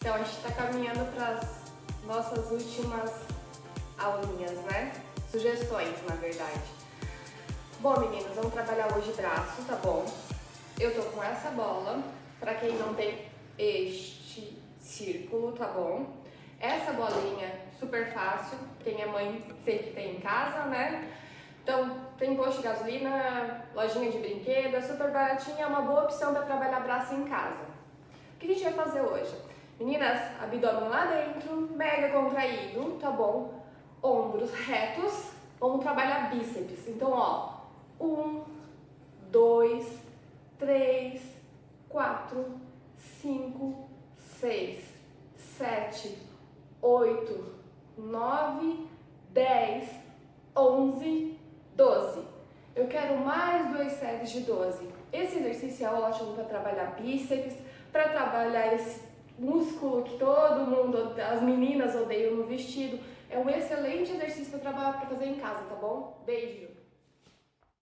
Então, a gente está caminhando para as nossas últimas aulinhas, né? Sugestões, na verdade. Bom, meninas, vamos trabalhar hoje braço, tá bom? Eu tô com essa bola, pra quem não tem este círculo, tá bom? Essa bolinha, super fácil, quem é mãe sempre tem em casa, né? Então, tem posto de gasolina, lojinha de brinquedo, é super baratinha, é uma boa opção para trabalhar braço em casa. O que a gente vai fazer hoje? Meninas, abdômen lá dentro, mega contraído, tá bom? Ombros retos, vamos trabalhar bíceps. Então, ó, 1, 2, 3, 4, 5, 6, 7, 8, 9, 10, 11, 12. Eu quero mais 2 séries de 12. Esse exercício é ótimo para trabalhar bíceps, para trabalhar esse músculo que todo mundo, as meninas odeiam no vestido. É um excelente exercício para trabalhar, para fazer em casa, tá bom? Beijo!